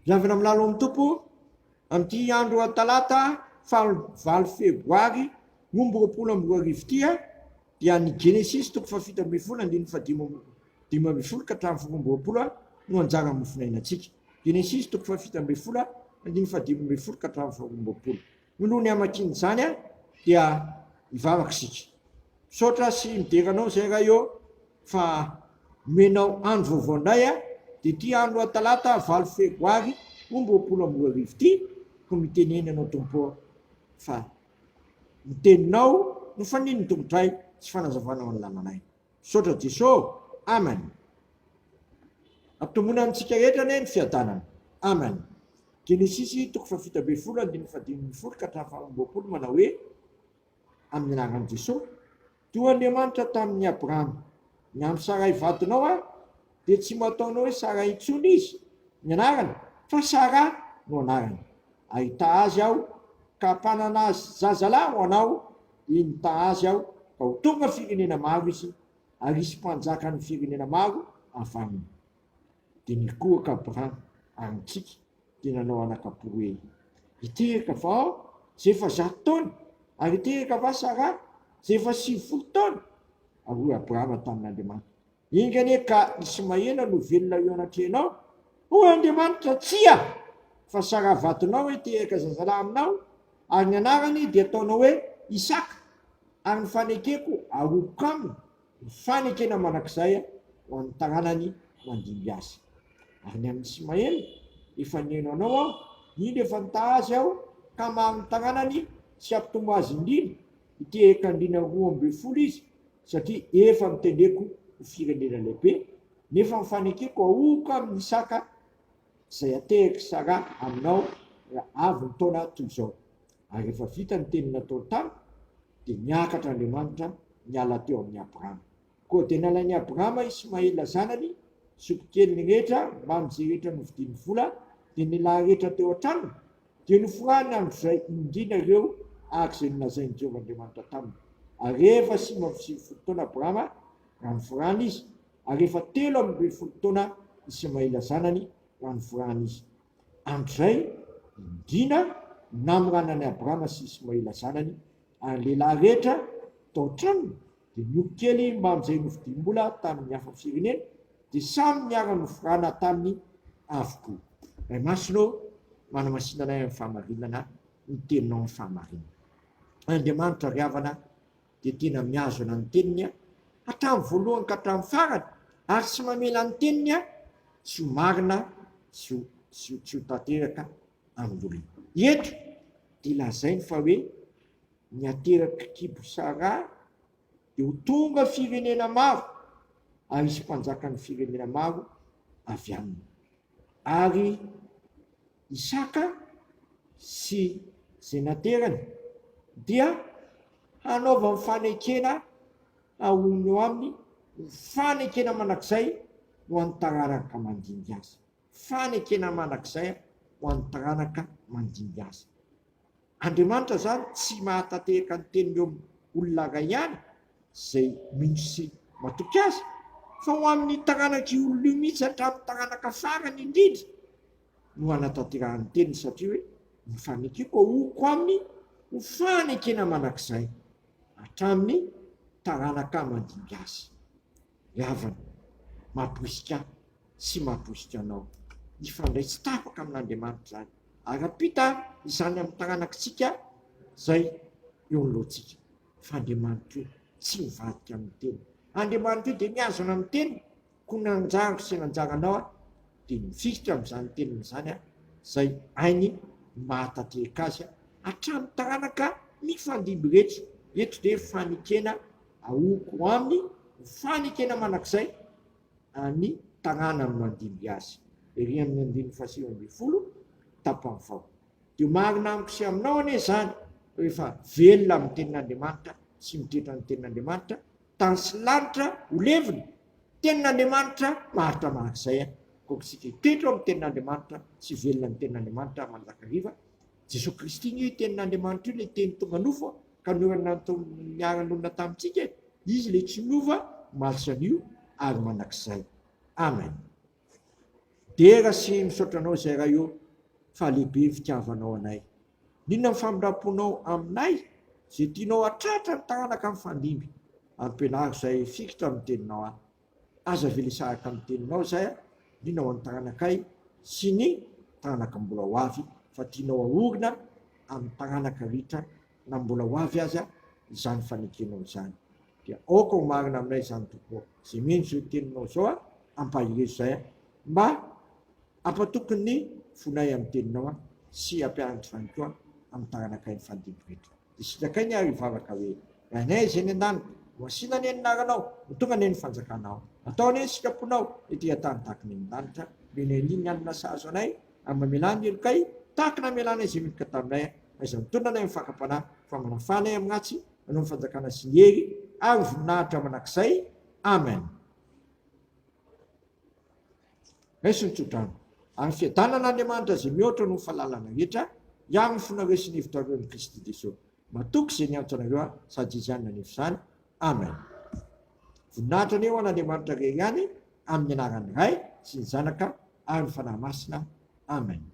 Ravina milalo amin'ny tompo amin'ity andro talata valo febroary rombo roapolo amby roa arivo ity dia ny Genesis toko fafito amby folo andiny dimy amby folo ka hatramin'ny rombo roapolo no anjara mofinainantsika. Genesis toko fafito amby folo andiny dimy amby folo ka hatramin'ny rombo roapolo. Nolohany hamakiny zany dia ivavaka sika. Misaotra sy mideranao zay raha eo fa menao andro vaovao indray dia ity andro talata valo febroary rombo roapolo amby roa arivo ity ko miteneny anao tompo fa miteninao no faniny tombotray sy fanazavanao ny lalànay. Misaotra Jesosy. Amen. Ampitomboina amintsika rehetra ny fiadanana. Amen. Genesis toko fafito amby folo andiny dimy amby folo ka hatramin'ny faha roa ambin'ny manao hoe amin'ny anaran'i Jesosy. Toa Andriamanitra tamin'ny Abrahama, ny amin'ny Sarai vadinao dia tsy mataonao hoe Sarai intsony izy ny anarany fa Sara no anarany. Ahita azy aho ka hampanana azy zazalahy ho anao, iny ta azy aho ka ho tonga firenena maro izy ary isy mpanjaka ny firenena maro avy aminy. Dia nikohaka Abrahama ary nitsika dia nanao anakapo hoe iteraka va aho zay efa 100 taona ary iteraka va Sara zay efa 90 taona. Ary Abrahama tamin'Andriamanitra, ingane ka Ismaela no velona eo anatrenao. Hoy Andriamanitra, tsia fa Sara vadinao hoe teraka zazalahy aminao ary ny anarany dia ataonao hoe Isaka ary ny fanekeko aroko aminy ny fanekena manakizay ho amin'ny taranany mandimby azy. Ary ny amin'ny Ismaela efa neno anao aho, iny efa nita azy aho ka mamy taranany sy ampitombo azy indrindra iteraka andrina 12 izy satria efa mitendreko ho firenena lehibe, nefa mifanekeko aroko amin'ny Isaka zay ateraka Sara aminao raha avy ny taona toy izao. Ary rehefa vita ny teny natao tany dia niakatra Andriamanitra niala teo amin'ny Abrahama. Koa dia nalain'ny Abrahama Ismaela zanany, sokokely ny rehetra mba amin'izay rehetra novidian'ny vola dia nilahy rehetra teo an-tranony dia noforany amin'izay indrina ireo araka izay nolazain'i Jehovah Andriamanitra taminy. Ary rehefa 95 taona Abrahama raha noforany izy, ary rehefa 13 taona Ismaela zanany raha noforany izy. Andrizay indrina namoranany Abrahama sy Ismaela zanany ary lehilahy rehetra tao an-tranony dia niokely mba amin'izay novidiam-bola tamin'ny hafa firenena dia samy niara noforana tamin'ny avokoa. Ray masonao manamasinanay amin'ny fahamarinana ny teninao amin'ny fahamarinana. Andriamanitra ry havana dia tena miazona ny teniny hatramin'ny voalohany ka hatramin'ny farany ary tsy mamela ny teniny sy ho marina sy ho tanteraka amin'olona. Eto dia lazainy fa hoe ny ateraka kibo Sara dia ho tonga firenena maro ary isy mpanjaka ny firenena maro avy aminy. Ary Isaka sy zay naterany dia hanaova mifanekena ahonony eo aminy, mifanekena manakizay ho an'ny taranaka mandimby azy. Fanekena manakizay ho an'ny taranaka mandimby azy. Andriamanitra zany tsy mahatateraka ny teniny eo olona iray ihany zay minosy matoky azy, fa ho amin'ny taranaka olona io mihitsy hatramin'ny taranaka farany indrindra no hanatanterahany teniny satria hoe mifanekeko ahoko aminy ho fanekena manakizay hatramin'ny taranaka mandimby azy. Havana mampoisika sy mampoisika anao ifandray tsy tapaka amin'Andriamanitra zany. Arapita izany amin'ny taranakitsika zay eo lohantsika. Fa Andriamanitra io tsy mivadika amin'ny teny. Andriamanitra io dia miazona amin'ny teny, ko nanjarako sy nanjaranao dia mifikitra amin'izany teniny zany zay ainy mahatateraka azy hatramin'ny taranaka mifandimby rehetra. Eto dia fanekena ahoko aminy, fanekena manakizay ny tarana amin'ny mandimby azy. Ery amin'ny 120 tapany vao. Dia marina amiko sy aminao anie zany rehefa velona amin'ny tenin'Andriamanitra sy mitoetra ny tenin'Andriamanitra, tany sy lanitra ho levina. Tenin'Andriamanitra maritra manakizay. Koksika hitoetra amin'ny tenin'Andriamanitra sy velona ny tenin'Andriamanitra manjakariva. Jesosy Kristy io tenin'Andriamanitra io le teny tonga nofo ka norana niaran'olona tamintsika. Izy le tsy miova malisa an'io ary manakizay. Amen. Dia sy misaotra anao izay raha io fahalehibe fitiavanao anay. Ninona ny famindraponao aminay zay tianao hatratra ny tagnanaka amin'ny fandimby. Ampianaro izay fikitra amin'ny teninao ahy. Aza velesaraka amin'ny teninao izay ninona ho an'ny tagnanakay sy ny tagnanaka mbola ho avy fa tianao ahorona amin'ny tagnanaka ritra na mbola ho avy aza izany fanekenao izany. Dia aoka ho marina aminay izany tokoa. Zay mino zao teninao zao ampahirezo izay mba ampatokony ny fonay amin'ny teninao sy ampianatra izany koa amin'ny tagnanakay ny fandimby rehetra. Dia sitrakainy ary hivavaka hoe rainay izay ny an-danitra ho asiana ny anaranao ho tonga ny fanjakanao. Atao ny sitraponao ety an-tany tahaka ny an-danitra. Meneliny ny anona sahazo anay amin'ny mamelany elokay tahaka ny amelana izay midika taminay izay mitondra anay amin'ny fakapanahy fa manafanay amin'ny ratsy manao ny fanjakana sy ny hery ary voninahitra manakizay. Amen. Raiso ny tsodrano. Ary fiadanan'Andriamanitra izay mihoatra no fahalalana rehetra ihany ny fonareo sy ny hevitra Kristy Jesosy. Matoky izay niantso anareo sady izy ihany nanefy izany. Amen. Voninahitra ny eo an'Andriamanitra rery ihany amin'ny anaran'ny Ray sy ny Zanaka ary ny fanahy masina. Amen.